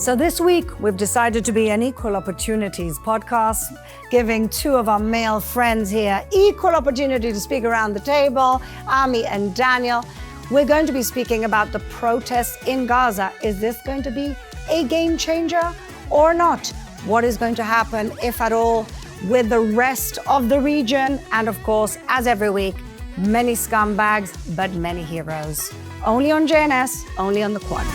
So this week, we've decided to be an equal opportunities podcast, giving two of our male friends here equal opportunity to speak around the table, Ami and Daniel. We're going to be speaking about the protests in Gaza. Is this going to be a game changer or not? What is going to happen, if at all, with the rest of the region? And of course, as every week, many scumbags, but many heroes. Only on JNS, only on the Quad.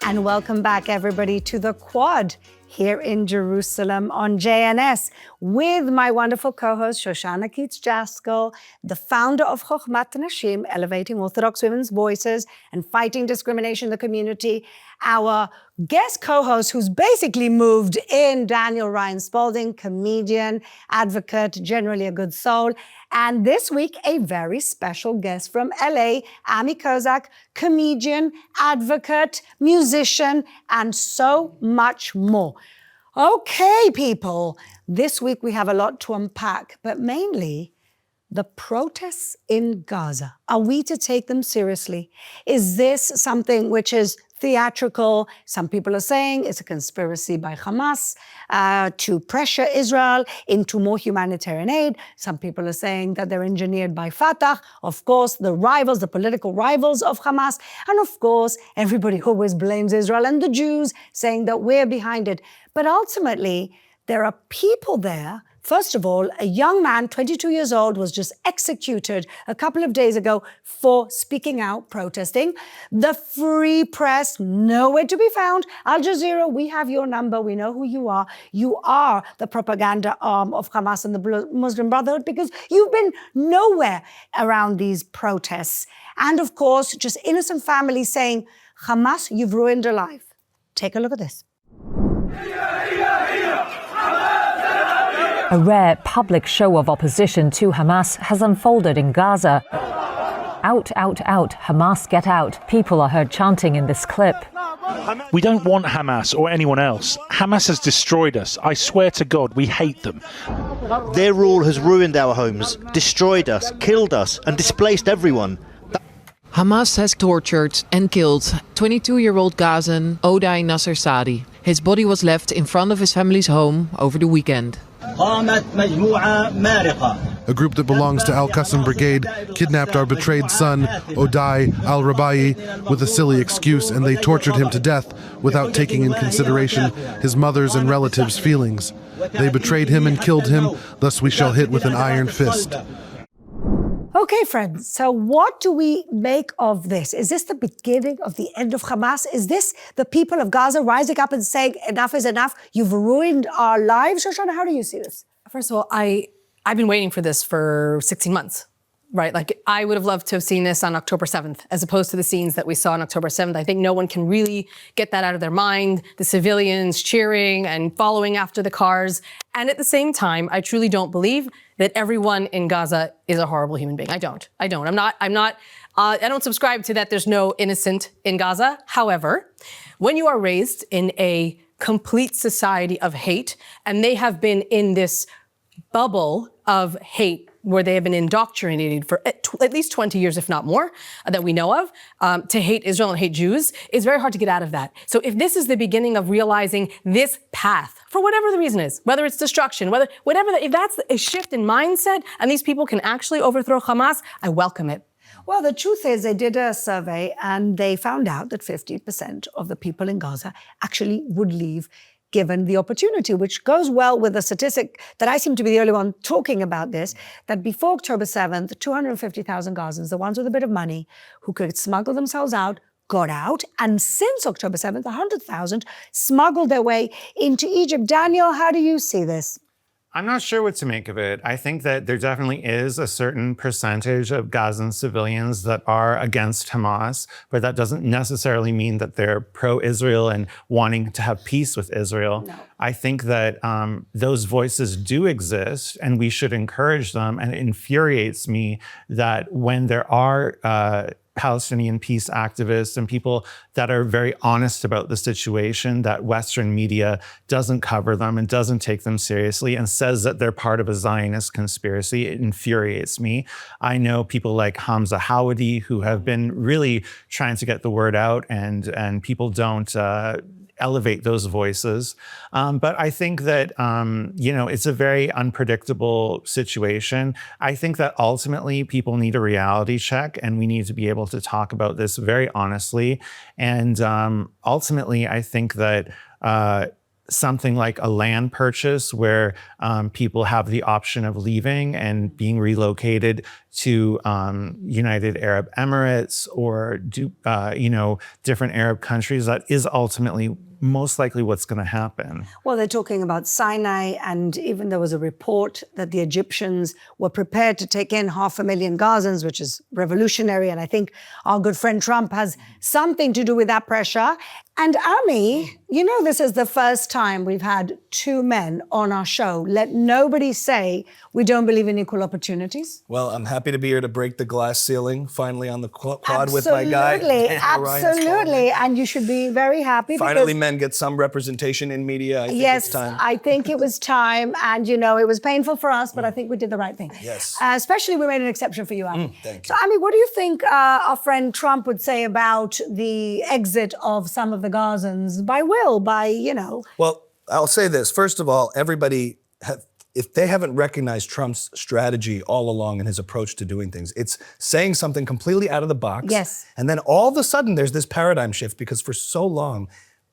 And welcome back, everybody, to the Quad here in Jerusalem on JNS with my wonderful co-host, Shoshanna Keats-Jaskel, the founder of Chochmat Nashim, elevating Orthodox women's voices and fighting discrimination in the community. Our guest co-host, who's basically moved in, Daniel-Ryan Spaulding, comedian, advocate, generally a good soul. And this week, a very special guest from LA, Ami Kozak, comedian, advocate, musician, and so much more. Okay, people, this week we have a lot to unpack, but mainly the protests in Gaza. Are we to take them seriously? Is this something which is theatrical? Some people are saying it's a conspiracy by Hamas to pressure Israel into more humanitarian aid. Some people are saying that they're engineered by Fatah. Of course, the rivals, the political rivals of Hamas. And of course, everybody always blames Israel and the Jews, saying that we're behind it. But ultimately, there are people there. First of all, a young man, 22 years old, was just executed a couple of days ago for speaking out, protesting. The free press, nowhere to be found. Al Jazeera, we have your number. We know who you are. You are the propaganda arm of Hamas and the Muslim Brotherhood because you've been nowhere around these protests. And of course, just innocent families saying, Hamas, you've ruined a life. Take a look at this. A rare public show of opposition to Hamas has unfolded in Gaza. Out, out, out, Hamas get out. People are heard chanting in this clip. We don't want Hamas or anyone else. Hamas has destroyed us. I swear to God, we hate them. Their rule has ruined our homes, destroyed us, killed us, and displaced everyone. Hamas has tortured and killed 22-year-old Gazan Odai Nasser Sadi. His body was left in front of his family's home over the weekend. A group that belongs to Al-Qassam Brigade kidnapped our betrayed son, Odai al-Rabai, with a silly excuse, and they tortured him to death without taking in consideration his mother's and relatives' feelings. They betrayed him and killed him, thus we shall hit with an iron fist. Okay, friends, so what do we make of this? Is this the beginning of the end of Hamas? Is this the people of Gaza rising up and saying, enough is enough, you've ruined our lives? Shoshanna, how do you see this? First of all, I've been waiting for this for 16 months, right? Like, I would have loved to have seen this on October 7th, as opposed to the scenes that we saw on October 7th. I think no one can really get that out of their mind, the civilians cheering and following after the cars. And at the same time, I truly don't believe that everyone in Gaza is a horrible human being. I don't. I don't subscribe to that there's no innocent in Gaza. However, when you are raised in a complete society of hate, and they have been in this bubble of hate where they have been indoctrinated for at least 20 years, if not more, that we know of, to hate Israel and hate Jews, it's very hard to get out of that. So if this is the beginning of realizing this path, for whatever the reason is, whether it's destruction, if that's a shift in mindset and these people can actually overthrow Hamas, I welcome it. Well, the truth is they did a survey and they found out that 50% of the people in Gaza actually would leave given the opportunity, which goes well with the statistic that I seem to be the only one talking about this, that before October 7th, 250,000 Gazans, the ones with a bit of money, who could smuggle themselves out, got out. And since October 7th, 100,000 smuggled their way into Egypt. Daniel, how do you see this? I'm not sure what to make of it. I think that there definitely is a certain percentage of Gazan civilians that are against Hamas, but that doesn't necessarily mean that they're pro-Israel and wanting to have peace with Israel. No. I think that those voices do exist and we should encourage them. And it infuriates me that when there are Palestinian peace activists and people that are very honest about the situation, that Western media doesn't cover them and doesn't take them seriously and says that they're part of a Zionist conspiracy. It infuriates me. I know people like Hamza Hawadi who have been really trying to get the word out, and people don't elevate those voices. But I think that, it's a very unpredictable situation. I think that ultimately people need a reality check, and we need to be able to talk about this very honestly. And ultimately, I think that something like a land purchase where people have the option of leaving and being relocated to United Arab Emirates or different Arab countries, that is ultimately most likely what's going to happen. Well, they're talking about Sinai, and even there was a report that the Egyptians were prepared to take in 500,000 Gazans, which is revolutionary. And I think our good friend Trump has something to do with that pressure. And Ami, this is the first time we've had two men on our show. Let nobody say we don't believe in equal opportunities. Well, I'm happy to be here to break the glass ceiling finally on the quad with my guy. Absolutely. And you should be very happy. Finally, men get some representation in media. I think it's time. I think it was time. And, it was painful for us, but I think we did the right thing. Yes. Especially we made an exception for you, Ami. Thank So, you. Ami, what do you think our friend Trump would say about the exit of some of the Gazans by will, Well, I'll say this. First of all, everybody, if they haven't recognized Trump's strategy all along and his approach to doing things, it's saying something completely out of the box. Yes. And then all of a sudden there's this paradigm shift, because for so long,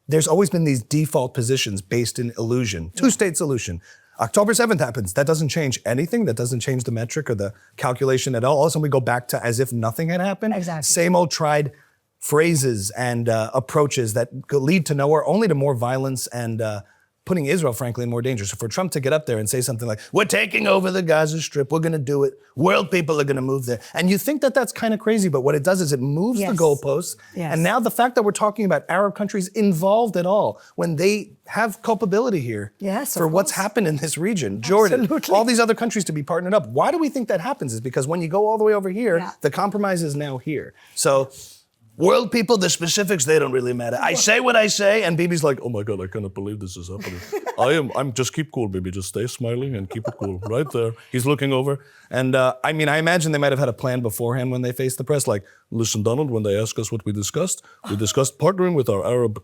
there's always been these default positions based in illusion, two-state solution. October 7th happens. That doesn't change anything. That doesn't change the metric or the calculation at all. All of a sudden we go back to as if nothing had happened. Exactly. Same old tried phrases and approaches that lead to nowhere, only to more violence and putting Israel, frankly, in more danger. So for Trump to get up there and say something like, we're taking over the Gaza Strip, we're going to do it, world people are going to move there. And you think that that's kind of crazy, but what it does is it moves the goalposts. Yes. And now the fact that we're talking about Arab countries involved at all, when they have culpability here for what's happened in this region, Jordan, all these other countries to be partnered up. Why do we think that happens? Is because when you go all the way over here, the compromise is now here. So world people, the specifics, they don't really matter. I say what I say, and Bibi's like, oh my God, I cannot believe this is happening. I'm just keep cool, Bibi. Just stay smiling and keep it cool. Right there. He's looking over. And I imagine they might have had a plan beforehand when they faced the press. Like, listen, Donald, when they ask us what we discussed partnering with our Arab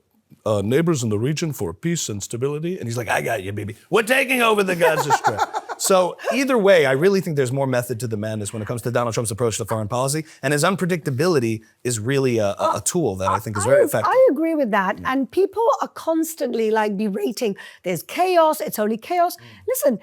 neighbors in the region for peace and stability. And he's like, I got you, Bibi. We're taking over the Gaza Strip. So either way, I really think there's more method to the madness when it comes to Donald Trump's approach to foreign policy. And his unpredictability is really a tool that I think is very effective. I agree with that. And people are constantly berating. There's chaos. It's only chaos. Listen,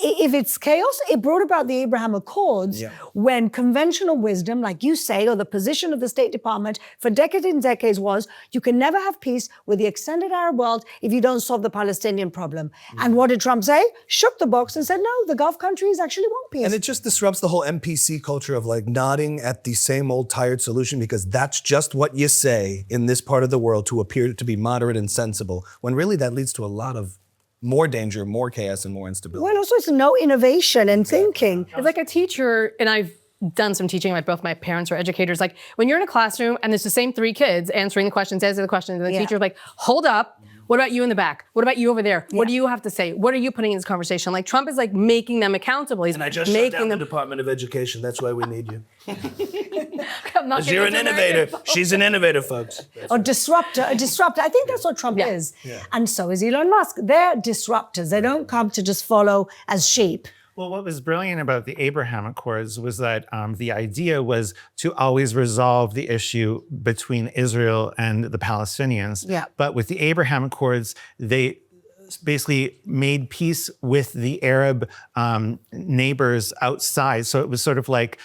if it's chaos, it brought about the Abraham Accords when conventional wisdom, like you say, or the position of the State Department for decades and decades was, you can never have peace with the extended Arab world if you don't solve the Palestinian problem. And what did Trump say? Shook the box and said, no, the Gulf countries actually want peace. And it just disrupts the whole MPC culture of nodding at the same old tired solution, because that's just what you say in this part of the world to appear to be moderate and sensible, when really that leads to a lot of more danger, more chaos, and more instability. Well, also it's no innovation in thinking. It's like a teacher, and I've done some teaching, both my parents are educators. Like when you're in a classroom and there's the same three kids answering the questions, and the teacher's like, hold up. What about you in the back? What about you over there? What do you have to say? What are you putting in this conversation? Like Trump is making them accountable. He's and I just shut down the Department of Education. That's why we need you. Because you're an innovator. She's an innovator, folks. A disruptor. I think that's what Trump is. Yeah. And so is Elon Musk. They're disruptors. They don't come to just follow as sheep. Well, what was brilliant about the Abraham Accords was that the idea was to always resolve the issue between Israel and the Palestinians. Yeah. But with the Abraham Accords, they basically made peace with the Arab neighbors outside. So it was sort of like,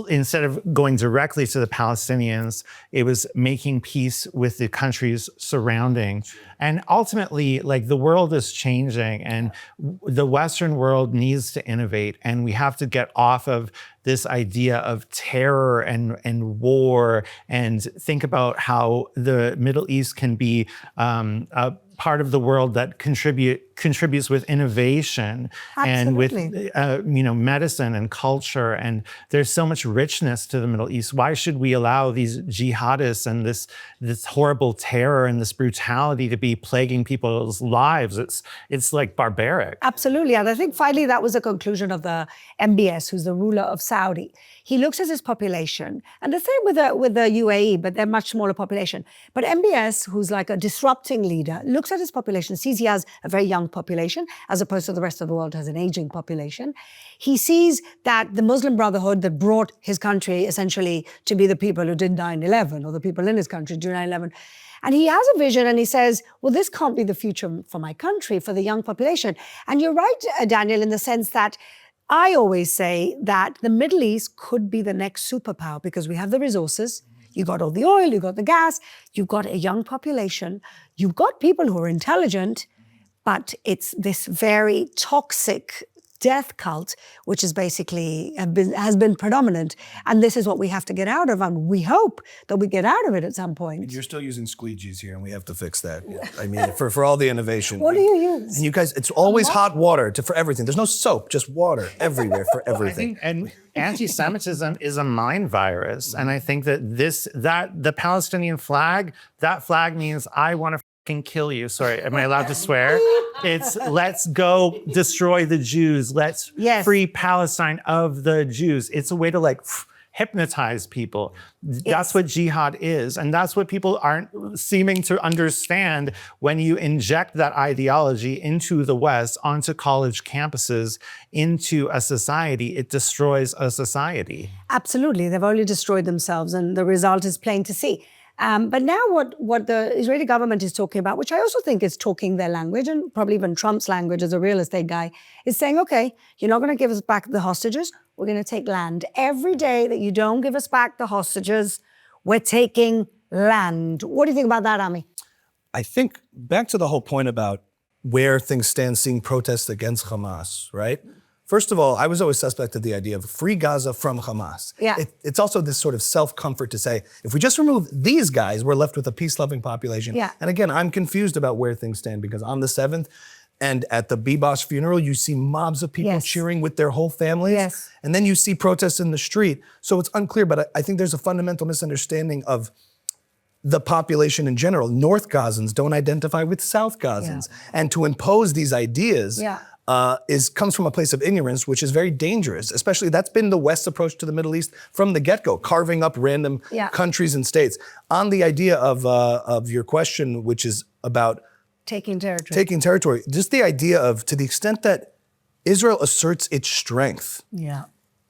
instead of going directly to the Palestinians, it was making peace with the countries surrounding. And ultimately, the world is changing, and the Western world needs to innovate, and we have to get off of this idea of terror and war, and think about how the Middle East can be a part of the world that contributes with innovation and with medicine and culture, and there's so much richness to the Middle East. Why should we allow these jihadists and this horrible terror and this brutality to be plaguing people's lives? It's like barbaric. Absolutely, and I think finally that was the conclusion of the MBS, who's the ruler of Saudi. He looks at his population, and the same with the UAE, but they're much smaller population. But MBS, who's like a disrupting leader, looks at his population, sees he has a very young population, as opposed to the rest of the world has an aging population. He sees that the Muslim Brotherhood that brought his country essentially to be the people who did 9/11, or the people in his country do 9/11. And he has a vision and he says, well, this can't be the future for my country, for the young population. And you're right, Daniel, in the sense that I always say that the Middle East could be the next superpower because we have the resources. You got all the oil, you got the gas, you've got a young population, you've got people who are intelligent, but it's this very toxic death cult, which is basically has been predominant. And this is what we have to get out of. And we hope that we get out of it at some point. And you're still using squeegees here, and we have to fix that. I mean, for all the innovation. What do you use? And you guys, it's always hot water for everything. There's no soap, just water everywhere for everything. And anti-Semitism is a mind virus. And I think that the Palestinian flag, that flag means I want to kill you. Sorry, am I allowed to swear? It's let's go destroy the Jews. Let's free Palestine of the Jews. It's a way to hypnotize people. That's what jihad is. And that's what people aren't seeming to understand when you inject that ideology into the West, onto college campuses, into a society. It destroys a society. Absolutely. They've only destroyed themselves, and the result is plain to see. But now what the Israeli government is talking about, which I also think is talking their language, and probably even Trump's language as a real estate guy, is saying, okay, you're not going to give us back the hostages. We're going to take land. Every day that you don't give us back the hostages, we're taking land. What do you think about that, Ami? I think back to the whole point about where things stand, seeing protests against Hamas, right? First of all, I was always suspect of the idea of free Gaza from Hamas. Yeah. It's also this sort of self-comfort to say, if we just remove these guys, we're left with a peace-loving population. Yeah. And again, I'm confused about where things stand, because on the 7th and at the Biba's funeral, you see mobs of people cheering with their whole families. Yes. And then you see protests in the street. So it's unclear, but I think there's a fundamental misunderstanding of the population in general. North Gazans don't identify with South Gazans. Yeah. And to impose these ideas comes from a place of ignorance, which is very dangerous. Especially, that's been the West's approach to the Middle East from the get-go, carving up random countries and states. On the idea of your question, which is about taking territory, just the idea of, to the extent that Israel asserts its strength,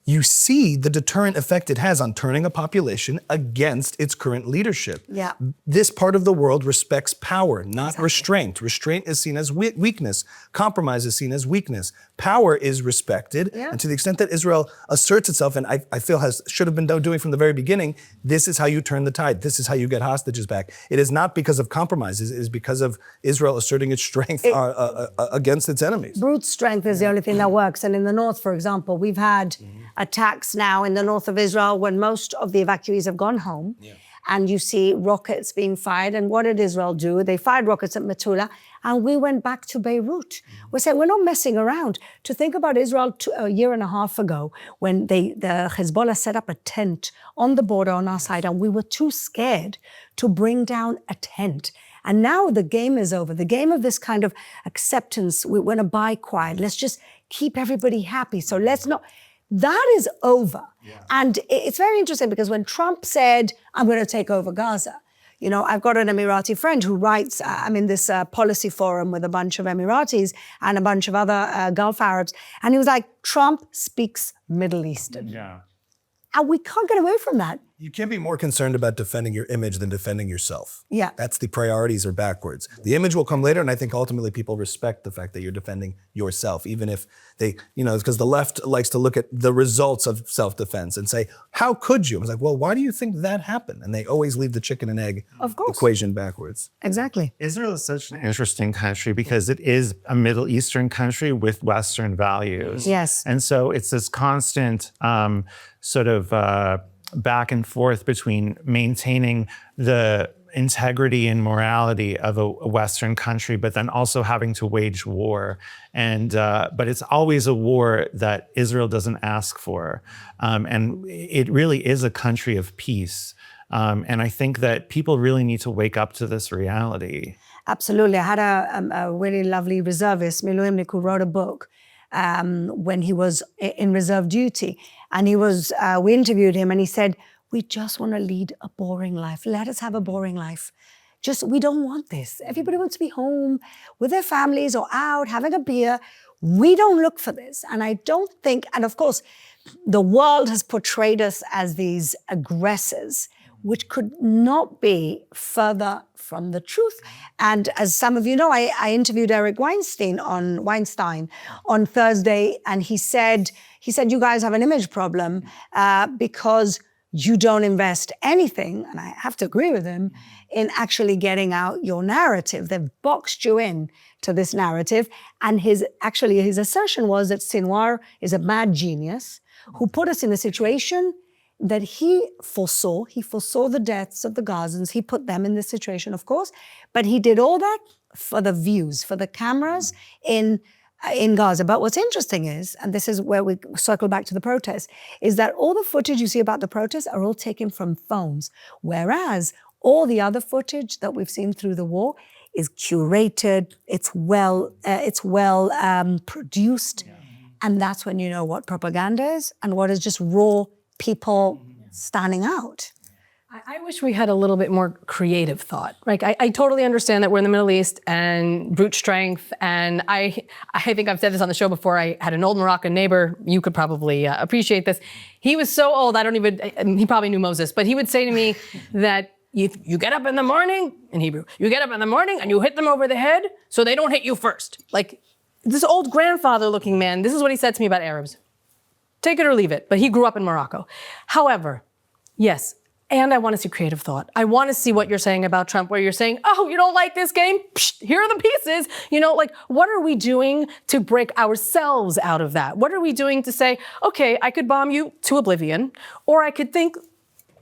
you see the deterrent effect it has on turning a population against its current leadership. Yeah. This part of the world respects power, not restraint. Restraint is seen as weakness. Compromise is seen as weakness. Power is respected. Yeah. And to the extent that Israel asserts itself, and I feel should have been doing from the very beginning, this is how you turn the tide. This is how you get hostages back. It is not because of compromises. It is because of Israel asserting its strength against its enemies. Brute strength is the only thing that works. And in the north, for example, we've had attacks now in the north of Israel when most of the evacuees have gone home. Yeah. And you see rockets being fired. And what did Israel do? They fired rockets at Metula, and we went back to Beirut. We're saying we're not messing around. To think about Israel a year and a half ago, when the Hezbollah set up a tent on the border on our side, and we were too scared to bring down a tent. And now the game is over. The game of this kind of acceptance, we want to buy quiet. Let's just keep everybody happy. So let's not... That is over. Yeah. And it's very interesting, because when Trump said, I'm going to take over Gaza, you know, I've got an Emirati friend who writes, I'm in this policy forum with a bunch of Emiratis and a bunch of other Gulf Arabs. And he was like, Trump speaks Middle Eastern. Yeah. And we can't get away from that. You can't be more concerned about defending your image than defending yourself. Yeah. That's the priorities are backwards. The image will come later, and I think ultimately people respect the fact that you're defending yourself, even if they, because the left likes to look at the results of self-defense and say, how could you? I was like, well, why do you think that happened? And they always leave the chicken and egg equation backwards. Exactly. Israel is such an interesting country because it is a Middle Eastern country with Western values. Yes. And so it's this constant sort of back and forth between maintaining the integrity and morality of a Western country, but then also having to wage war. And but it's always a war that Israel doesn't ask for. And it really is a country of peace. And I think that people really need to wake up to this reality. Absolutely. I had a really lovely reservist, Miloimnik, who wrote a book when he was in reserve duty. And we interviewed him, and he said, we just want to lead a boring life. Let us have a boring life. We don't want this. Everybody wants to be home with their families or out having a beer. We don't look for this. And I don't think, and of course, the world has portrayed us as these aggressors, which could not be further from the truth. And as some of you know, I interviewed Eric Weinstein on Thursday, and he said, you guys have an image problem because you don't invest anything, and I have to agree with him, in actually getting out your narrative. They've boxed you in to this narrative. And his assertion was that Sinwar is a mad genius who put us in a situation that he foresaw. He foresaw the deaths of the Gazans. He put them in this situation, of course, but he did all that for the views, for the cameras in Gaza. But what's interesting is, and this is where we circle back to the protests, is that all the footage you see about the protests are all taken from phones, whereas all the other footage that we've seen through the war is curated, it's well produced, and that's when you know what propaganda is and what is just raw people standing out. I wish we had a little bit more creative thought. Like, I totally understand that we're in the Middle East and brute strength. And I think I've said this on the show before. I had an old Moroccan neighbor. You could probably appreciate this. He was so old, he probably knew Moses, but he would say to me that if you get up in the morning, in Hebrew, you get up in the morning and you hit them over the head so they don't hit you first. Like, this old grandfather looking man, this is what he said to me about Arabs. Take it or leave it, but he grew up in Morocco. However, yes, and I want to see creative thought. I want to see what you're saying about Trump, where you're saying, oh, you don't like this game? Psh, here are the pieces. You know, like, what are we doing to break ourselves out of that? What are we doing to say, okay, I could bomb you to oblivion, or I could think,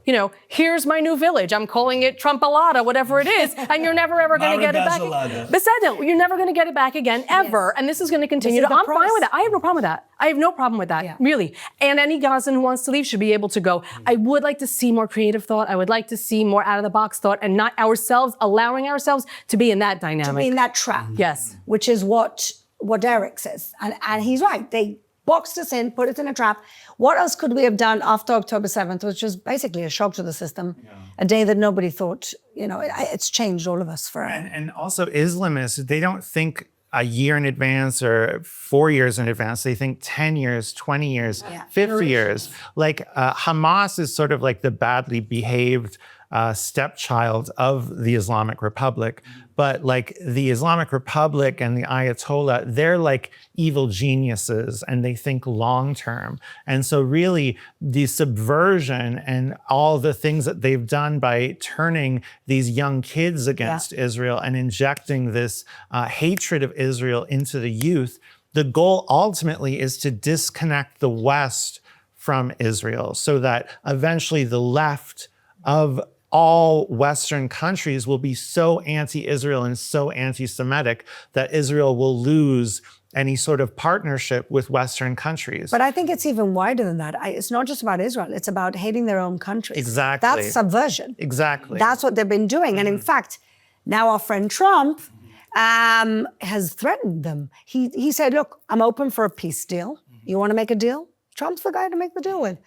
you know, here's my new village. I'm calling it Trumpalada, whatever it is, and you're never ever going to get it back. Beseda, you're never going to get it back again, ever. Yes. And this is going to continue. I'm fine with that. I have no problem with that. I have no problem with that, really. And any Gazan who wants to leave should be able to go. I would like to see more creative thought. I would like to see more out of the box thought, and not allowing ourselves to be in that dynamic. To be in that trap. Yes. Which is what Eric says. And he's right. They boxed us in, put us in a trap. What else could we have done after October 7th, which was basically a shock to the system, a day that nobody thought, you know, it's changed all of us forever. And also Islamists, they don't think a year in advance or 4 years in advance. They think 10 years, 20 years, 50 years. Like Hamas is sort of like the badly behaved stepchild of the Islamic Republic. But like the Islamic Republic and the Ayatollah, they're like evil geniuses and they think long term. And so really the subversion and all the things that they've done by turning these young kids against Israel and injecting this hatred of Israel into the youth, the goal ultimately is to disconnect the West from Israel so that eventually the left of all Western countries will be so anti-Israel and so anti-Semitic that Israel will lose any sort of partnership with Western countries. But I think it's even wider than that. It's not just about Israel. It's about hating their own countries. Exactly. That's subversion. Exactly. That's what they've been doing. And in fact, now our friend Trump has threatened them. He said, look, I'm open for a peace deal. You want to make a deal? Trump's the guy to make the deal with.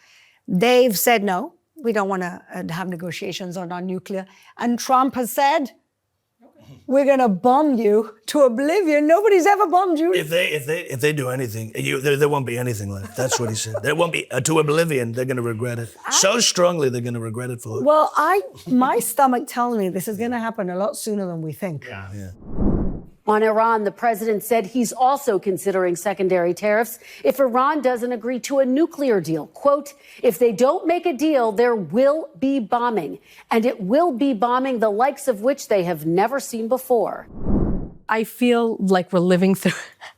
They've said no. We don't want to have negotiations on our nuclear. And Trump has said, we're going to bomb you to oblivion. Nobody's ever bombed you. If they do anything, there won't be anything left. That's what he said. There won't be to oblivion. They're going to regret it so strongly. They're going to regret it for. Well, my stomach tells me this is going to happen a lot sooner than we think. Yeah. On Iran, the president said he's also considering secondary tariffs if Iran doesn't agree to a nuclear deal. Quote, if they don't make a deal, there will be bombing, and it will be bombing the likes of which they have never seen before. I feel like we're living through,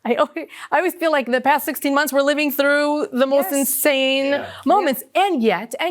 I always feel like the past 16 months we're living through the most insane moments. Yeah. And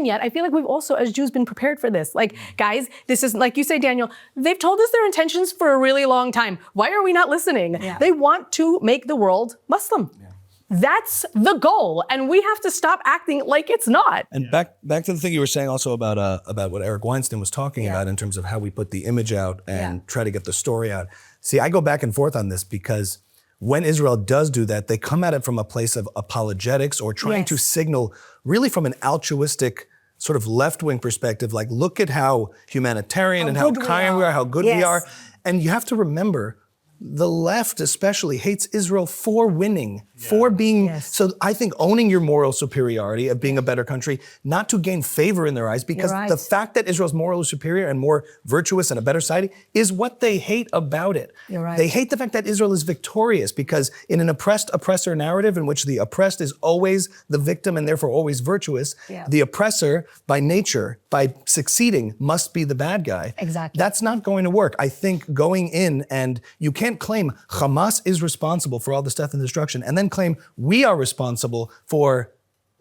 yet, I feel like we've also, as Jews, been prepared for this. Like, guys, this is, like you say, Daniel, they've told us their intentions for a really long time. Why are we not listening? Yeah. They want to make the world Muslim. Yeah. That's the goal, and we have to stop acting like it's not. And back to the thing you were saying also about what Eric Weinstein was talking about in terms of how we put the image out and try to get the story out. See, I go back and forth on this because when Israel does do that, they come at it from a place of apologetics or trying to signal really from an altruistic sort of left-wing perspective, like look at how humanitarian and how kind we are, how good we are. And you have to remember, the left especially hates Israel for winning, for being, so I think owning your moral superiority of being a better country, not to gain favor in their eyes, because the fact that Israel's morally superior and more virtuous and a better society is what they hate about it. They hate the fact that Israel is victorious, because in an oppressed-oppressor narrative in which the oppressed is always the victim and therefore always virtuous, the oppressor by nature, by succeeding, must be the bad guy. Exactly. That's not going to work. I think going in, and you can't claim Hamas is responsible for all this death and destruction and then claim we are responsible for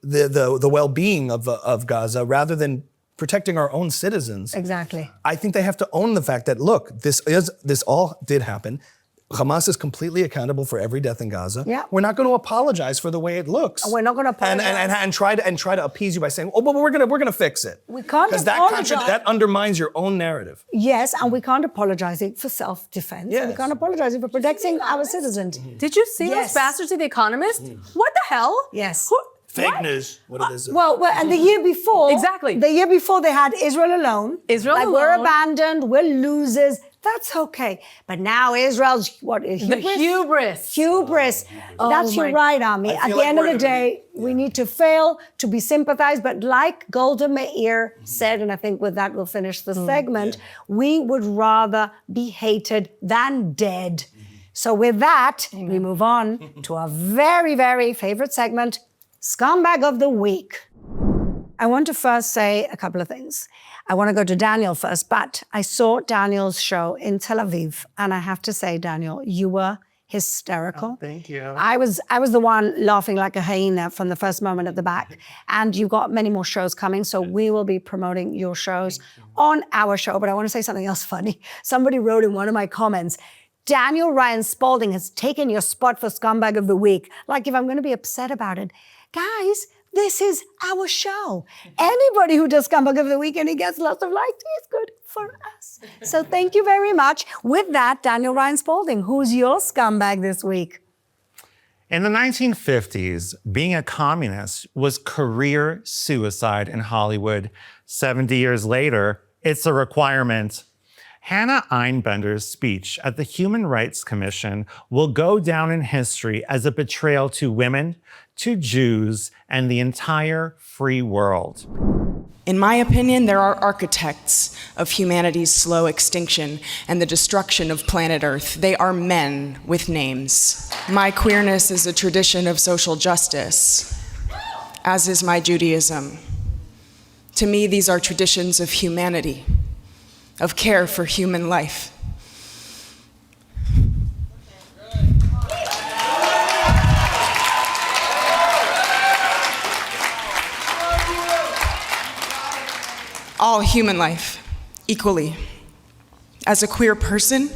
the well-being of Gaza rather than protecting our own citizens. Exactly. I think they have to own the fact that, look, this all did happen. Hamas is completely accountable for every death in Gaza. Yeah. We're not going to apologize for the way it looks. We're not going to apologize. And try to appease you by saying, oh, but we're gonna fix it. We can't apologize. Because that undermines your own narrative. Yes, and we can't apologize it for self-defense. Yes. We can't apologize it for protecting our citizens. Did you see those bastards in The Economist? What the hell? Yes. Fake news. What it is. Well, and the year before. Exactly. The year before they had Israel alone. Israel alone. We're abandoned, we're losers. That's okay. But now Israel's, what is hubris? The hubris. Hubris. That's your right, Ami. At the end of the day, we need to fail to be sympathized. But like Golda Meir said, and I think with that we'll finish the segment, we would rather be hated than dead. So with that, we move on to our very, very favorite segment, Scumbag of the Week. I want to first say a couple of things. I want to go to Daniel first, but I saw Daniel's show in Tel Aviv, and I have to say, Daniel, you were hysterical. Oh, thank you. I was the one laughing like a hyena from the first moment at the back, and you've got many more shows coming, so we will be promoting your shows on our show. But I want to say something else funny. Somebody wrote in one of my comments, Daniel-Ryan Spaulding has taken your spot for Scumbag of the Week. Like if I'm going to be upset about it. Guys, this is our show. Anybody who does Scumbag of the Week and he gets lots of likes, is good for us. So thank you very much. With that, Daniel-Ryan Spaulding, who's your scumbag this week? In the 1950s, being a communist was career suicide in Hollywood. 70 years later, it's a requirement. Hannah Einbender's speech at the Human Rights Commission will go down in history as a betrayal to women, to Jews, and the entire free world. In my opinion, there are architects of humanity's slow extinction and the destruction of planet Earth. They are men with names. My queerness is a tradition of social justice, as is my Judaism. To me, these are traditions of humanity, of care for human life. All human life, equally. As a queer person,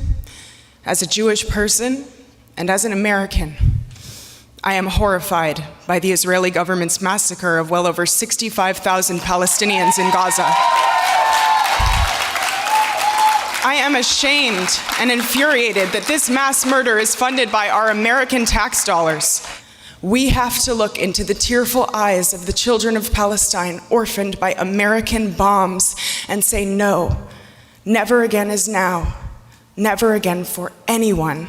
as a Jewish person, and as an American, I am horrified by the Israeli government's massacre of well over 65,000 Palestinians in Gaza. I am ashamed and infuriated that this mass murder is funded by our American tax dollars. We have to look into the tearful eyes of the children of Palestine orphaned by American bombs and say, no, never again is now, never again for anyone.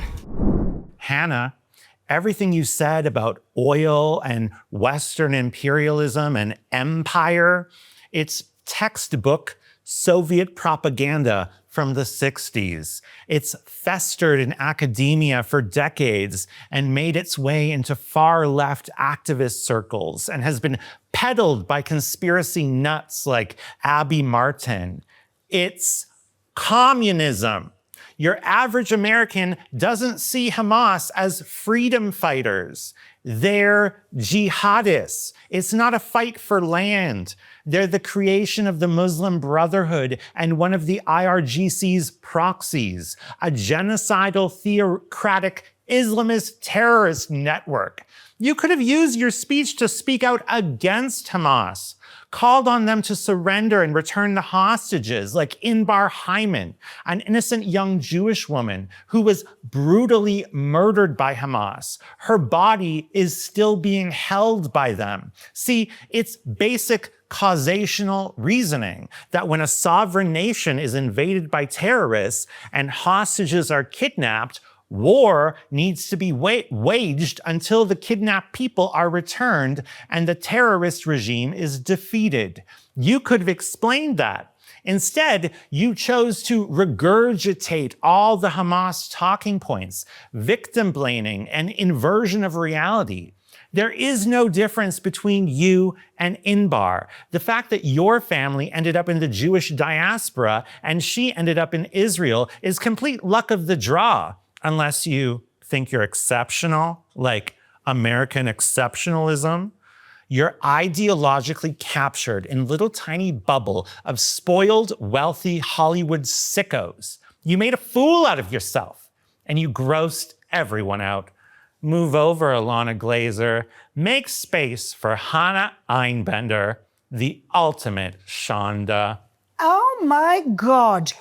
Hannah, everything you said about oil and Western imperialism and empire, it's textbook Soviet propaganda from the 60s. It's festered in academia for decades and made its way into far-left activist circles and has been peddled by conspiracy nuts like Abby Martin. It's communism. Your average American doesn't see Hamas as freedom fighters. They're jihadists. It's not a fight for land. They're the creation of the Muslim Brotherhood and one of the IRGC's proxies, a genocidal, theocratic, Islamist terrorist network. You could have used your speech to speak out against Hamas, called on them to surrender and return the hostages like Inbar Hyman, an innocent young Jewish woman who was brutally murdered by Hamas. Her body is still being held by them. See, it's basic causational reasoning that when a sovereign nation is invaded by terrorists and hostages are kidnapped, war needs to be waged until the kidnapped people are returned and the terrorist regime is defeated. You could have explained that. Instead, you chose to regurgitate all the Hamas talking points, victim blaming, and inversion of reality. There is no difference between you and Inbar. The fact that your family ended up in the Jewish diaspora and she ended up in Israel is complete luck of the draw. Unless you think you're exceptional, like American exceptionalism, you're ideologically captured in a little tiny bubble of spoiled, wealthy Hollywood sickos. You made a fool out of yourself, and you grossed everyone out. Move over, Alana Glazer. Make space for Hannah Einbender, the ultimate Shonda. Oh my God.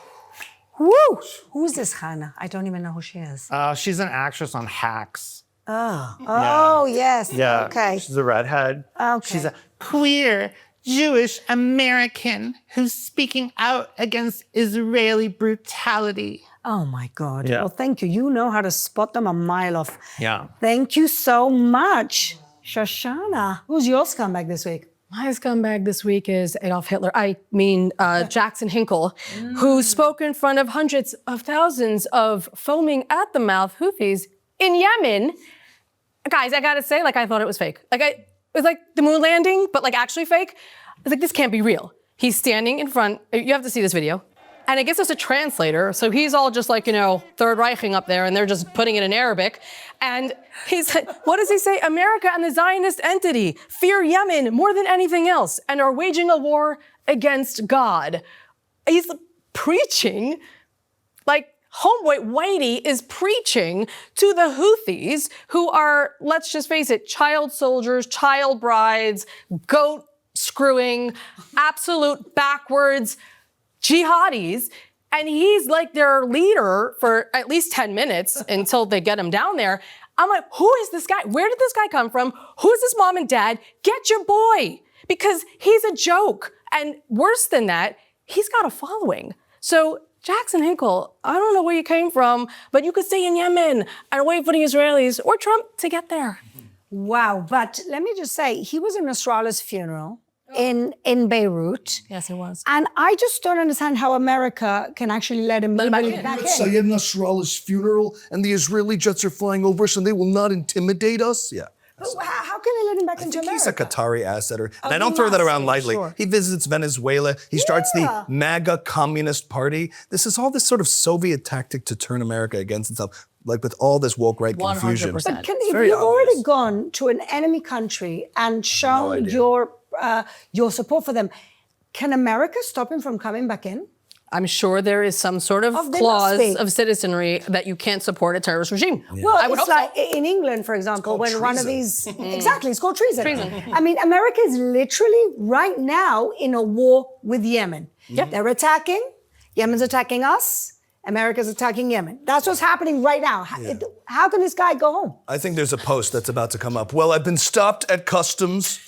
Woo! Who's this Hannah? I don't even know who she is. She's an actress on Hacks. Oh, yes. Yeah. Okay. She's a redhead. Okay. She's a queer Jewish American who's speaking out against Israeli brutality. Oh my God. Yeah. Well, thank you. You know how to spot them a mile off. Yeah. Thank you so much, Shoshanna. Who's your scumbag this week? My scumbag this week is Adolf Hitler. Jackson Hinkle, who spoke in front of hundreds of thousands of foaming at the mouth Houthis in Yemen. Guys, I gotta say, I thought it was fake. It was like the moon landing, but actually fake. I was like, this can't be real. He's standing in front, you have to see this video. And I guess there's a translator, so he's all just Third Reiching up there, and they're just putting it in Arabic. And he's like, what does he say? America and the Zionist entity fear Yemen more than anything else and are waging a war against God. He's preaching, homeboy Whitey is preaching to the Houthis, who are, let's just face it, child soldiers, child brides, goat screwing, absolute backwards jihadis, and he's their leader for at least 10 minutes until they get him down there. I'm like, who is this guy? Where did this guy come from? Who's his mom and dad? Get your boy, because he's a joke. And worse than that, he's got a following. So Jackson Hinkle, I don't know where you came from, but you could stay in Yemen and wait for the Israelis or Trump to get there. Wow, but let me just say, he was in Nasrallah's funeral in Beirut. Yes, it was. And I just don't understand how America can actually let him back in. Sayed Nasrallah's funeral, and the Israeli jets are flying over us, and they will not intimidate us? Yeah. But how can they let him back into America? He's a Qatari asset, and I don't throw that around lightly. Sure. He visits Venezuela. He starts the MAGA Communist Party. This is all this sort of Soviet tactic to turn America against itself, with all this woke right confusion. 100%. But if you've already gone to an enemy country and shown your support for them, can America stop him from coming back in? I'm sure there is some sort of clause of citizenry that you can't support a terrorist regime. Yeah. Well, it's like in England, for example, when one of these... Exactly, it's called treason. I mean, America is literally right now in a war with Yemen. Yeah. They're attacking, Yemen's attacking us, America's attacking Yemen. That's what's happening right now. How can this guy go home? I think there's a post that's about to come up. Well, I've been stopped at customs.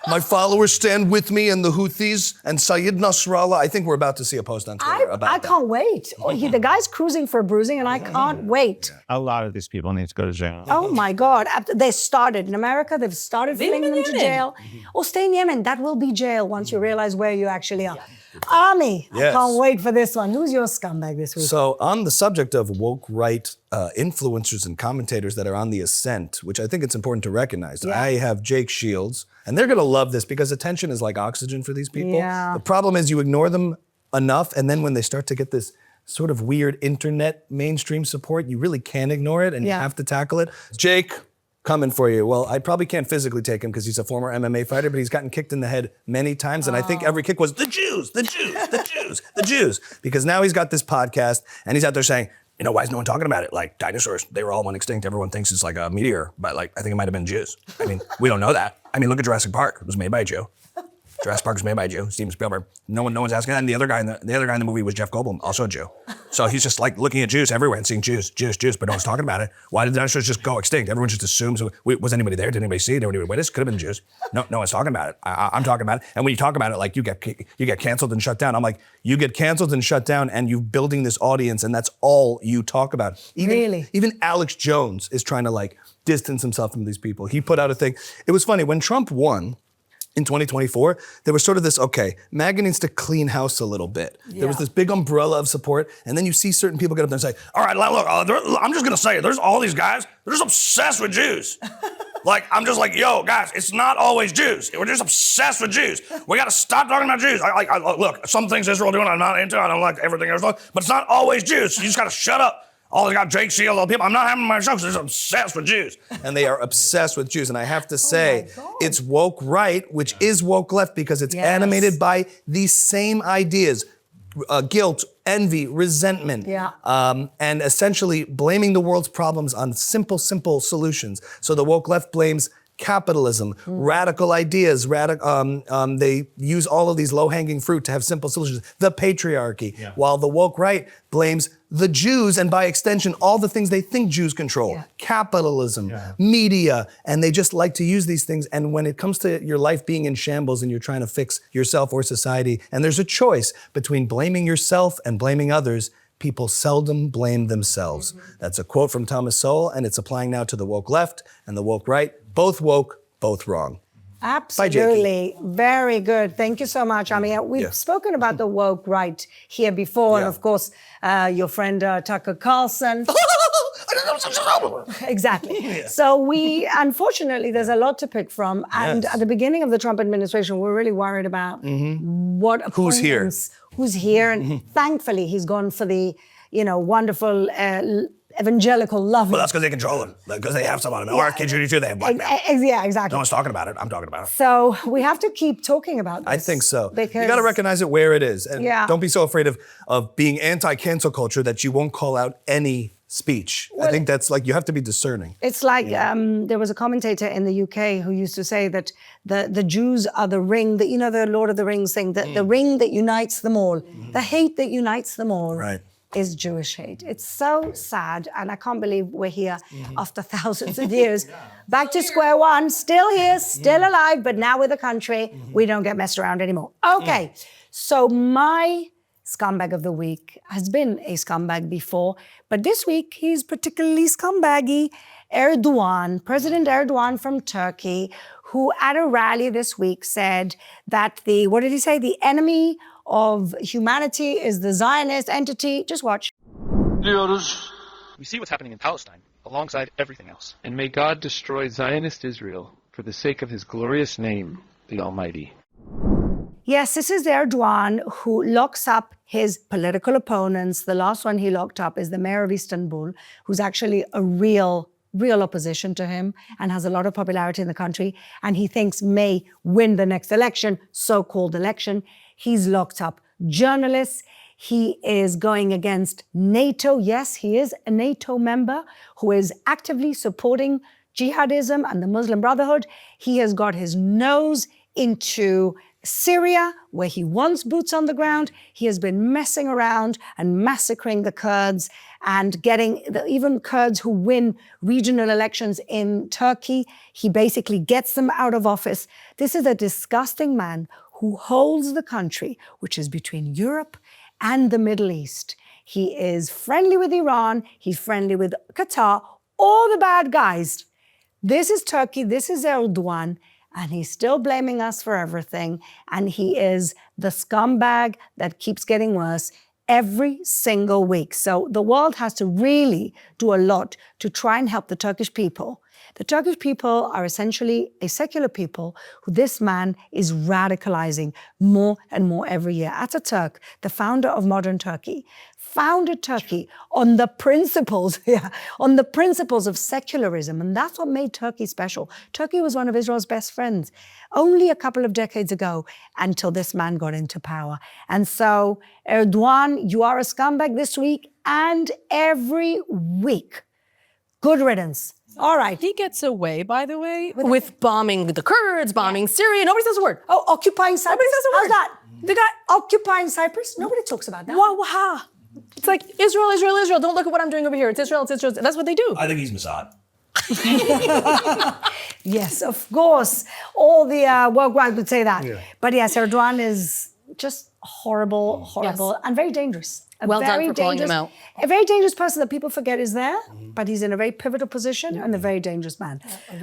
My followers stand with me and the Houthis and Sayed Nasrallah. I think we're about to see a post on Twitter about that. I can't wait. The guy's cruising for bruising, and I can't wait. A lot of these people need to go to jail. Oh my God. They started in America. They've started flinging them to jail. Or stay in Yemen. That will be jail once you realize where you actually are. Ami, I can't wait for this one. Who's your scumbag this week? So on the subject of woke right influencers and commentators that are on the ascent, which I think it's important to recognize, I have Jake Shields, and they're going to love this because attention is like oxygen for these people. Yeah. The problem is you ignore them enough, and then when they start to get this sort of weird internet mainstream support. You really can't ignore it, and you have to tackle it. Jake, coming for you. Well, I probably can't physically take him because he's a former MMA fighter, but he's gotten kicked in the head many times, and I think every kick was the Jews, the Jews, the Jews, the Jews. Because now he's got this podcast, and he's out there saying, you know, why is no one talking about it? Like, dinosaurs, they were all went extinct. Everyone thinks it's like a meteor, but like, I think it might have been Jews. I mean, we don't know that. I mean, look at Jurassic Park. It was made by a Jew. Jurassic Park was made by a Jew, Steven Spielberg. No one's asking that. And the other guy in the movie was Jeff Goldblum, also a Jew. So he's just like looking at Jews everywhere and seeing Jews, but no one's talking about it. Why did dinosaurs just go extinct? Everyone just assumes, was anybody there? Did anybody see it? Did anybody witness? Could have been Jews. No one's talking about it. I'm talking about it. And when you talk about it, like you get canceled and shut down. I'm like, you get canceled and shut down, and you're building this audience, and that's all you talk about. Even Alex Jones is trying to like distance himself from these people. He put out a thing. It was funny when Trump won in 2024, there was sort of this, okay, MAGA needs to clean house a little bit. Yeah. There was this big umbrella of support, and then you see certain people get up there and say, all right, look, I'm just gonna say it. There's all these guys, they're just obsessed with Jews. Like, I'm just like, yo, guys, it's not always Jews. We're just obsessed with Jews. We gotta stop talking about Jews. Look, some things Israel doing I'm not into, I don't like everything else, but it's not always Jews. So you just gotta shut up. All they got Jake Shield, all the people. I'm not having my show because they're obsessed with Jews. And they are obsessed with Jews. And I have to say, it's woke right, which is woke left because it's animated by these same ideas. Guilt, envy, resentment, and essentially blaming the world's problems on simple solutions. So the woke left blames capitalism, radical ideas, they use all of these low-hanging fruit to have simple solutions, the patriarchy, while the woke right blames the Jews, and by extension, all the things they think Jews control, capitalism, media, and they just like to use these things. And when it comes to your life being in shambles and you're trying to fix yourself or society, and there's a choice between blaming yourself and blaming others, people seldom blame themselves. That's a quote from Thomas Sowell, and it's applying now to the woke left and the woke right. Both woke, both wrong. Absolutely. Very good. Thank you so much. I mean, we've spoken about the woke right here before, and of course, your friend Tucker Carlson. Exactly. So unfortunately, there's a lot to pick from. And at the beginning of the Trump administration, we're really worried about who's here. And thankfully, he's gone for the, wonderful evangelical love. Well, that's because they control him. Because they have some on him. Or KGB too, they have black men. Yeah, exactly. No one's talking about it. I'm talking about it. So we have to keep talking about this. I think so. You got to recognize it where it is. And don't be so afraid of being anti-cancel culture that you won't call out any speech. Well, I think that's like, you have to be discerning. It's like, there was a commentator in the UK who used to say that the Jews are the ring, that, the Lord of the Rings thing, the ring that unites them all. The hate that unites them all. Right. Is Jewish hate. It's so sad, and I can't believe we're here after thousands of years. Back to square one, still here, still alive, but now with a country, we don't get messed around anymore. Okay, so my scumbag of the week has been a scumbag before, but this week he's particularly scumbaggy. Erdogan, President Erdogan from Turkey, who at a rally this week said that what did he say? The enemy of humanity is the Zionist entity. Just watch. We see what's happening in Palestine alongside everything else. And may God destroy Zionist Israel for the sake of his glorious name, the Almighty. Yes, this is Erdogan, who locks up his political opponents. The last one he locked up is the mayor of Istanbul, who's actually a real opposition to him and has a lot of popularity in the country, and he thinks may win the next election, so-called election. He's locked up journalists. He is going against NATO. Yes, he is a NATO member who is actively supporting jihadism and the Muslim Brotherhood. He has got his nose into Syria, where he wants boots on the ground. He has been messing around and massacring the Kurds and getting even Kurds who win regional elections in Turkey. He basically gets them out of office. This is a disgusting man who holds the country, which is between Europe and the Middle East. He is friendly with Iran. He's friendly with Qatar, all the bad guys. This is Turkey. This is Erdogan. And he's still blaming us for everything. And he is the scumbag that keeps getting worse every single week. So the world has to really do a lot to try and help the Turkish people The Turkish people are essentially a secular people who this man is radicalizing more and more every year. Ataturk, the founder of modern Turkey, founded Turkey on the principles, on the principles of secularism. And that's what made Turkey special. Turkey was one of Israel's best friends only a couple of decades ago until this man got into power. And so, Erdogan, you are a scumbag this week and every week. Good riddance. All right. He gets away, by the way, with bombing the Kurds, bombing Syria. Nobody says a word. Oh, occupying Cyprus? Nobody says a word. How's that? The guy occupying Cyprus? Nobody talks about that. Wow. It's like Israel, Israel, Israel. Don't look at what I'm doing over here. It's Israel, it's Israel. That's what they do. I think he's Mossad. Yes, of course. All the worldwide would say that. Yeah. But yes, Erdogan is just horrible, and very dangerous. Well done for calling him out. A very dangerous person that people forget is there, but he's in a very pivotal position and a very dangerous man.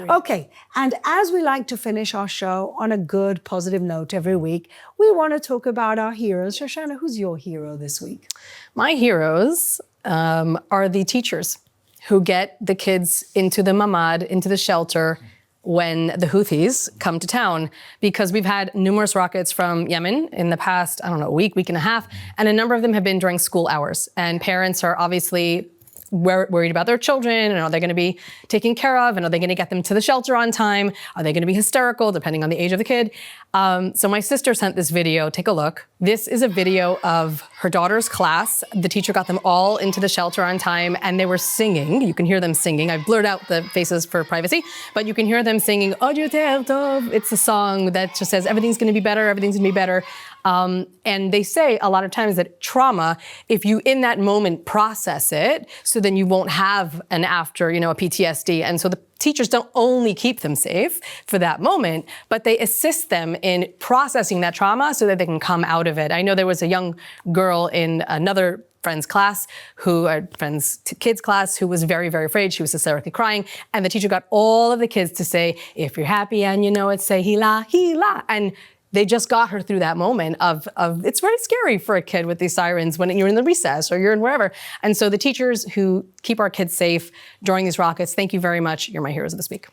Okay, and as we like to finish our show on a good, positive note every week, we want to talk about our heroes. Shoshanna, who's your hero this week? My heroes are the teachers who get the kids into the mamad, into the shelter, when the Houthis come to town, because we've had numerous rockets from Yemen in the past, I don't know, week and a half, and a number of them have been during school hours. And parents are obviously worried about their children, and are they going to be taken care of, and are they going to get them to the shelter on time? Are they going to be hysterical, depending on the age of the kid? So my sister sent this video. Take a look. This is a video of her daughter's class. The teacher got them all into the shelter on time, and they were singing. You can hear them singing. I've blurred out the faces for privacy, but you can hear them singing, it's a song that just says, everything's going to be better, everything's going to be better. And they say a lot of times that trauma, if you in that moment process it, so then you won't have an after, a PTSD. And so the teachers don't only keep them safe for that moment, but they assist them in processing that trauma so that they can come out of it. I know there was a young girl in another friend's class, kids class, who was very, very afraid. She was hysterically crying. And the teacher got all of the kids to say, if you're happy and you know it, say hila, hila. And they just got her through that moment of it's very scary for a kid with these sirens when you're in the recess or you're in wherever. And so the teachers who keep our kids safe during these rockets, thank you very much. You're my heroes of this week.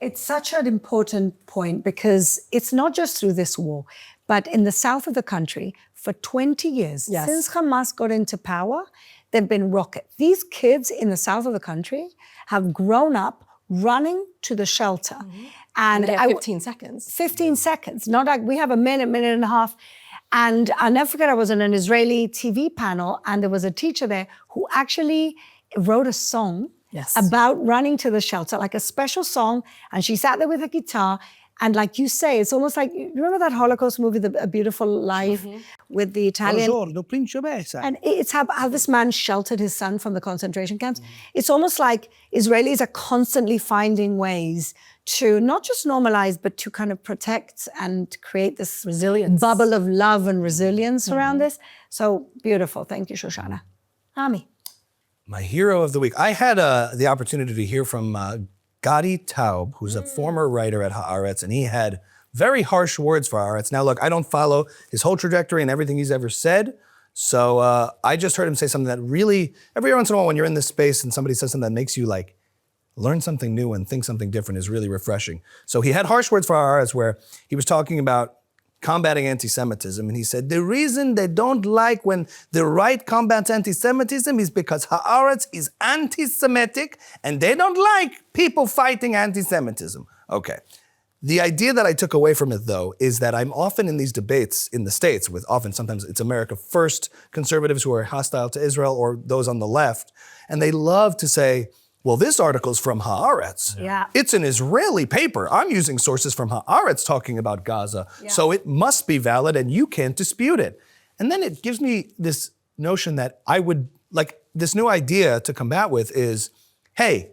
It's such an important point because it's not just through this war, but in the south of the country for 20 years, since Hamas got into power, there've been rockets. These kids in the south of the country have grown up running to the shelter. And they have 15 seconds. 15 seconds, not like we have a minute and a half. And I'll never forget, I was on an Israeli TV panel and there was a teacher there who actually wrote a song about running to the shelter, like a special song. And she sat there with her guitar. And like you say, it's almost like, you remember that Holocaust movie, A Beautiful Life, with the Italian? And it's how this man sheltered his son from the concentration camps. It's almost like Israelis are constantly finding ways to not just normalize, but to kind of protect and create this resilience, bubble of love and resilience around this. So beautiful. Thank you, Shoshanna. Ami. My hero of the week. I had the opportunity to hear from Gadi Taub, who's a former writer at Haaretz, and he had very harsh words for Haaretz. Now, look, I don't follow his whole trajectory and everything he's ever said, so I just heard him say something that really, every once in a while when you're in this space and somebody says something that makes you like learn something new and think something different is really refreshing. So he had harsh words for Haaretz where he was talking about combating anti-Semitism, and he said, the reason they don't like when the right combats anti-Semitism is because Haaretz is anti-Semitic, and they don't like people fighting anti-Semitism. Okay. The idea that I took away from it, though, is that I'm often in these debates in the States with sometimes it's America First conservatives who are hostile to Israel or those on the left, and they love to say, well, this article's from Haaretz. Yeah. It's an Israeli paper. I'm using sources from Haaretz talking about Gaza. Yeah. So it must be valid and you can't dispute it. And then it gives me this notion that I would, this new idea to combat with is, hey,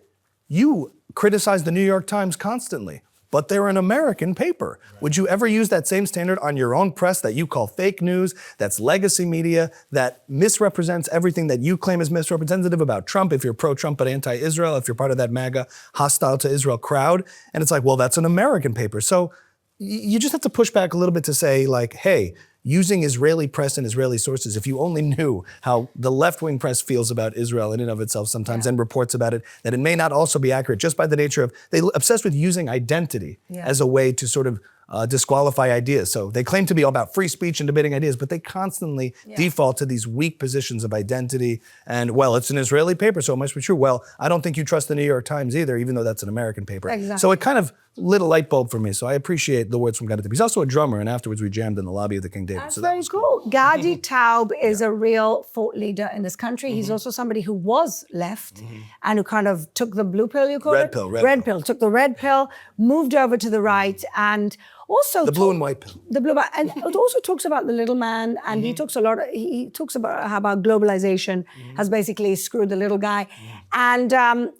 you criticize the New York Times constantly, but they're an American paper. Right. Would you ever use that same standard on your own press that you call fake news, that's legacy media, that misrepresents everything that you claim is misrepresentative about Trump, if you're pro-Trump but anti-Israel, if you're part of that MAGA hostile to Israel crowd? And it's like, well, that's an American paper. So you just have to push back a little bit to say, like, hey, using Israeli press and Israeli sources. If you only knew how the left-wing press feels about Israel in and of itself sometimes and reports about it, that it may not also be accurate just by the nature of, they obsessed with using identity as a way to sort of disqualify ideas. So they claim to be all about free speech and debating ideas, but they constantly default to these weak positions of identity. And, well, it's an Israeli paper, so it must be true. Well, I don't think you trust the New York Times either, even though that's an American paper. Exactly. So it kind of lit a light bulb for me. So I appreciate the words from Gadi Taub. He's also a drummer, and afterwards we jammed in the lobby of the King David. That's so very cool. Gadi Taub is a real thought leader in this country. He's also somebody who was left and who kind of took the blue pill, you call it? Red pill. Took the red pill, moved over to the right, and also the blue and white pill. The blue, and it also talks about the little man, and he talks a lot. He talks about how about globalization has basically screwed the little guy, and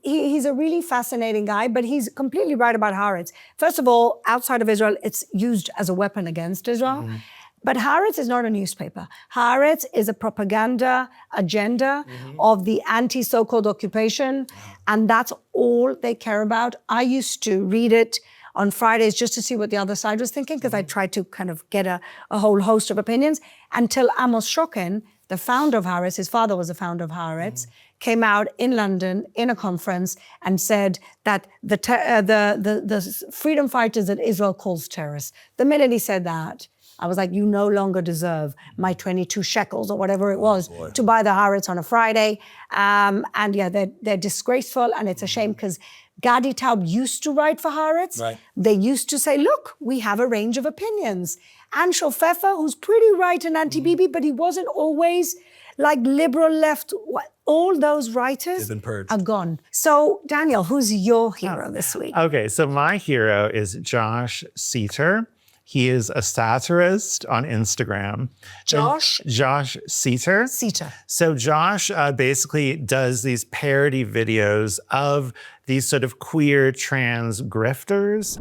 he's a really fascinating guy. But he's completely right about Haaretz. First of all, outside of Israel, it's used as a weapon against Israel. But Haaretz is not a newspaper. Haaretz is a propaganda agenda of the anti-so-called occupation, and that's all they care about. I used to read it on Fridays just to see what the other side was thinking, because I tried to kind of get a whole host of opinions, until Amos Shokin, the founder of Haaretz, his father was the founder of Haaretz, came out in London in a conference and said that the freedom fighters that Israel calls terrorists. The minute he said that, I was like, you no longer deserve my 22 shekels or whatever it was to buy the Haaretz on a Friday. And yeah, they're disgraceful, and it's a shame because Gadi Taub used to write for Haaretz. Right. They used to say, look, we have a range of opinions. And Shofefa, who's pretty right and anti-Bibi, but he wasn't always like liberal left. All those writers are gone. So, Daniel, who's your hero this week? Okay, so my hero is Josh Seater. He is a satirist on Instagram. Josh? Josh Seater. Seater. So Josh basically does these parody videos of these sort of queer trans grifters.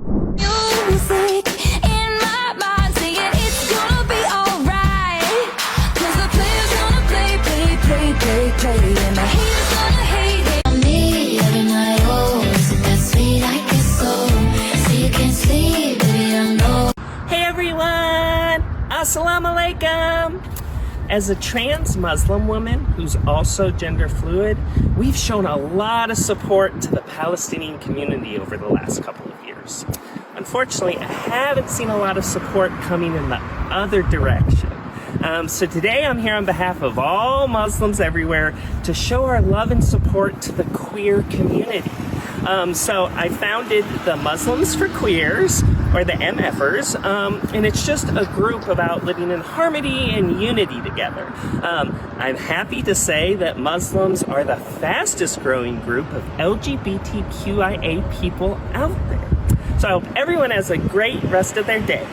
Music in my mind saying it's gonna be alright. 'Cause the player's gonna play, and the hater's gonna hate on me every night. Oh, is it that sweet like it's so you can't sleep, baby, I know. Hey everyone! Assalamu alaikum! As a trans Muslim woman who's also gender fluid, we've shown a lot of support to the Palestinian community over the last couple of years. Unfortunately, I haven't seen a lot of support coming in the other direction. So today I'm here on behalf of all Muslims everywhere to show our love and support to the queer community. So I founded the Muslims for Queers, or the MFers, and it's just a group about living in harmony and unity together. I'm happy to say that Muslims are the fastest growing group of LGBTQIA people out there. So I hope everyone has a great rest of their day.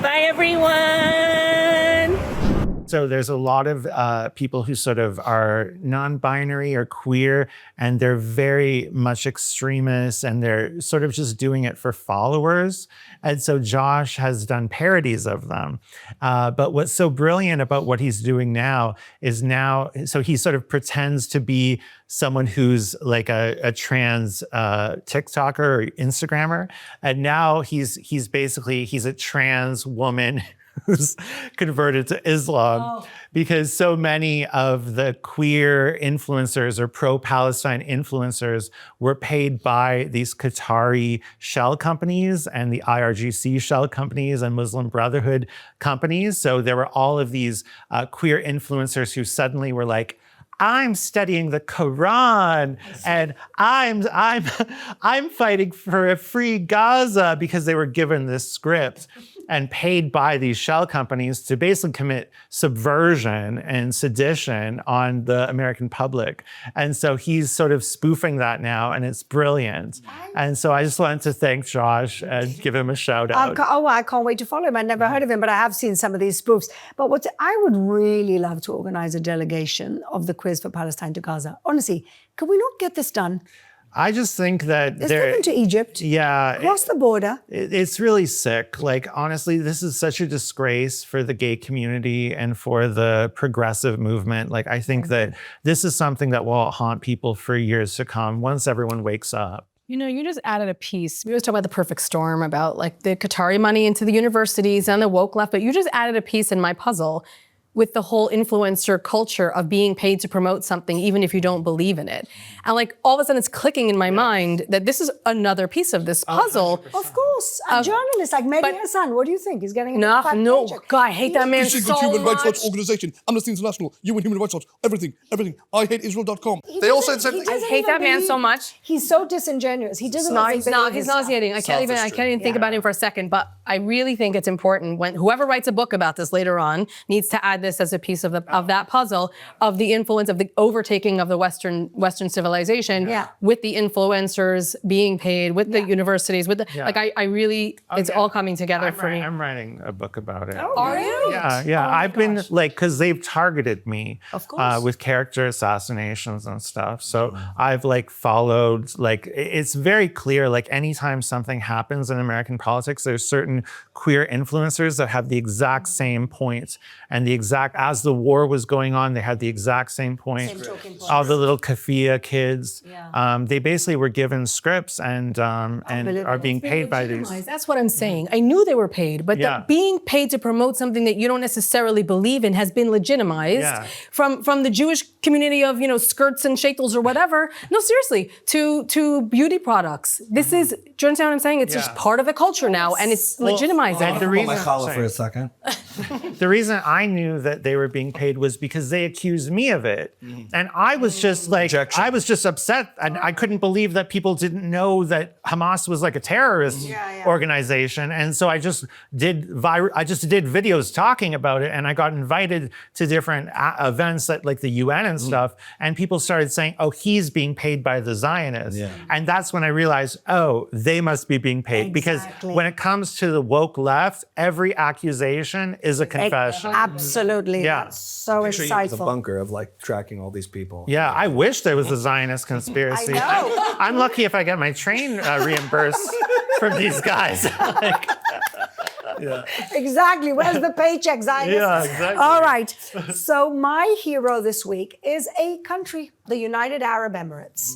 Bye everyone! So there's a lot of people who sort of are non-binary or queer, and they're very much extremists, and they're sort of just doing it for followers. And so Josh has done parodies of them. But what's so brilliant about what he's doing now is so he sort of pretends to be someone who's like a trans TikToker or Instagrammer. And now he's a trans woman who's converted to Islam, because so many of the queer influencers or pro-Palestine influencers were paid by these Qatari shell companies and the IRGC shell companies and Muslim Brotherhood companies. So there were all of these queer influencers who suddenly were like, I'm studying the Quran and I'm fighting for a free Gaza, because they were given this script and paid by these shell companies to basically commit subversion and sedition on the American public. And so he's sort of spoofing that now, and it's brilliant. And so I just wanted to thank Josh and give him a shout out. I can't wait to follow him. I've never heard of him, but I have seen some of these spoofs. But I would really love to organize a delegation of the Quiz for Palestine to Gaza. Honestly, could we not get this done? I just think that Let's take them to Egypt. Yeah. Cross the border. It's really sick. Like, honestly, this is such a disgrace for the gay community and for the progressive movement. Like, I think that this is something that will haunt people for years to come once everyone wakes up. You know, you just added a piece. We always talk about the perfect storm, about like the Qatari money into the universities and the woke left, but you just added a piece in my puzzle with the whole influencer culture of being paid to promote something even if you don't believe in it. And like all of a sudden it's clicking in my mind that this is another piece of this puzzle. Of course, a journalist like Mehdi Hassan, what do you think? He's getting no, God, I hate that man Every so single Human Rights much. Watch organization, Amnesty International, UN Human Rights Watch, everything. I hate Israel.com. They all said something. I hate that man so much. He's so disingenuous. He doesn't. He's nauseating. I can't even think about him for a second. But I really think it's important when whoever writes a book about this later on needs to add this as a piece of that puzzle of the influence of the overtaking of the Western civilization with the influencers being paid, with the universities, with the I really it's all coming together for me. I'm writing a book about it. Oh, are you? Yeah. I've been like, because they've targeted me with character assassinations and stuff. So I've like followed, like, it's very clear, like anytime something happens in American politics, there's certain queer influencers that have the exact same point and the exact, as the war was going on, they had the exact same point. All the little kafia kids, they basically were given scripts and are being paid by these. That's what I'm saying. I knew they were paid, but that being paid to promote something that you don't necessarily believe in has been legitimized from the Jewish community of, you know, skirts and shekels or whatever. No, seriously, to beauty products. This is, do you understand what I'm saying? It's just part of the culture now, and it's legitimized. And the reason, for a second. The reason I knew that they were being paid was because they accused me of it. And I was just like, I was just upset. And I couldn't believe that people didn't know that Hamas was like a terrorist organization. And so I just did videos talking about it. And I got invited to different events at like the UN and stuff. And people started saying, oh, he's being paid by the Zionists. And that's when I realized, oh, they must be being paid. Because when it comes to the woke left, every accusation is a confession. Absolutely. Yeah. So Picture you with a insightful. bunker of like tracking all these people. Yeah, I wish there was a Zionist conspiracy. I'm lucky if I get my train reimbursed from these guys. Exactly. Where's the paycheck, Zionist? Yeah, exactly. All right. So my hero this week is a country, the United Arab Emirates.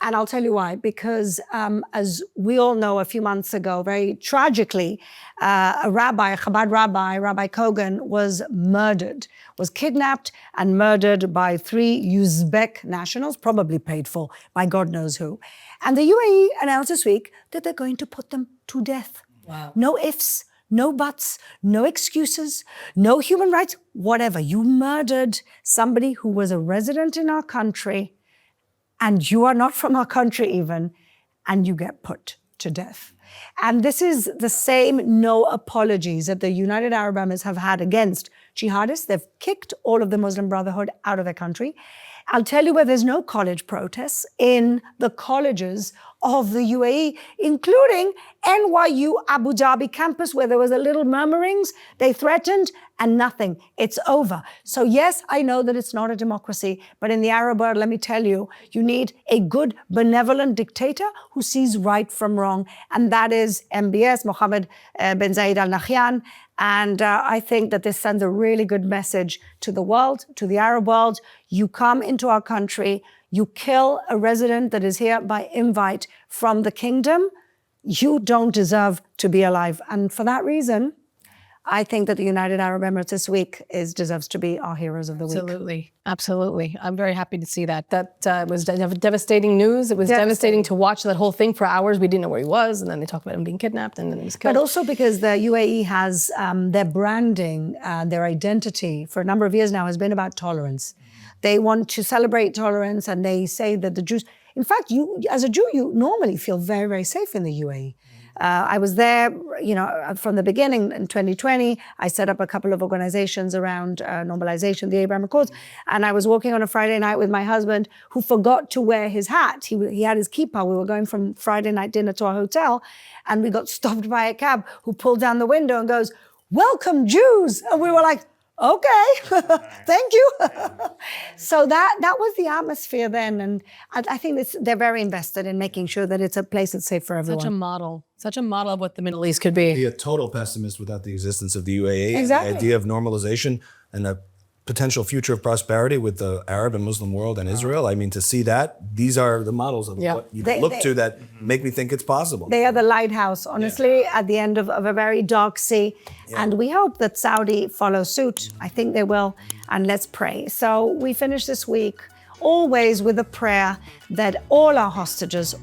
And I'll tell you why. Because as we all know, a few months ago, very tragically, a rabbi, a Chabad rabbi, Rabbi Kogan, was murdered, was kidnapped and murdered by 3 Uzbek nationals, probably paid for by God knows who. And the UAE announced this week that they're going to put them to death. Wow. No ifs, no buts, no excuses, no human rights, whatever. You murdered somebody who was a resident in our country, and you are not from our country even, and you get put to death. And this is the same no apologies that the United Arab Emirates have had against jihadists. They've kicked all of the Muslim Brotherhood out of their country. I'll tell you where there's no college protests, in the colleges of the UAE, including NYU Abu Dhabi campus, where there was a little murmurings. They threatened and nothing. It's over. So yes, I know that it's not a democracy, but in the Arab world, let me tell you, you need a good, benevolent dictator who sees right from wrong. And that is MBS, Mohammed bin Zayed Al Nahyan. And I think that this sends a really good message to the world, to the Arab world. You come into our country, you kill a resident that is here by invite from the kingdom, you don't deserve to be alive. And for that reason, I think that the United Arab Emirates this week deserves to be our heroes of the week. Absolutely. Absolutely. I'm very happy to see that. That was devastating news. It was devastating to watch that whole thing for hours. We didn't know where he was, and then they talked about him being kidnapped, and then he was killed. But also because the UAE has their branding, their identity for a number of years now has been about tolerance. They want to celebrate tolerance, and they say that the Jews, in fact, you as a Jew, you normally feel very, very safe in the UAE. I was there, you know, from the beginning in 2020. I set up a couple of organizations around normalization, the Abraham Accords, and I was walking on a Friday night with my husband, who forgot to wear his hat. He had his kippah. We were going from Friday night dinner to our hotel, and we got stopped by a cab who pulled down the window and goes, "Welcome, Jews!" And we were like, okay, thank you. So that was the atmosphere then. And I think they're very invested in making sure that it's a place that's safe for everyone. Such a model of what the Middle East could be. Be a total pessimist without the existence of the UAE. Exactly. The idea of normalization and a potential future of prosperity with the Arab and Muslim world and Israel. I mean, to see that, these are the models of what you look to that make me think it's possible. They are the lighthouse, honestly, at the end of a very dark sea. And we hope that Saudi follows suit. I think they will. And let's pray. So we finish this week always with a prayer that all our hostages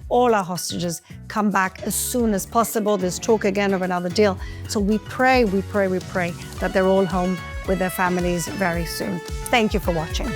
come back as soon as possible. There's talk again of another deal. So we pray that they're all home with their families very soon. Thank you for watching.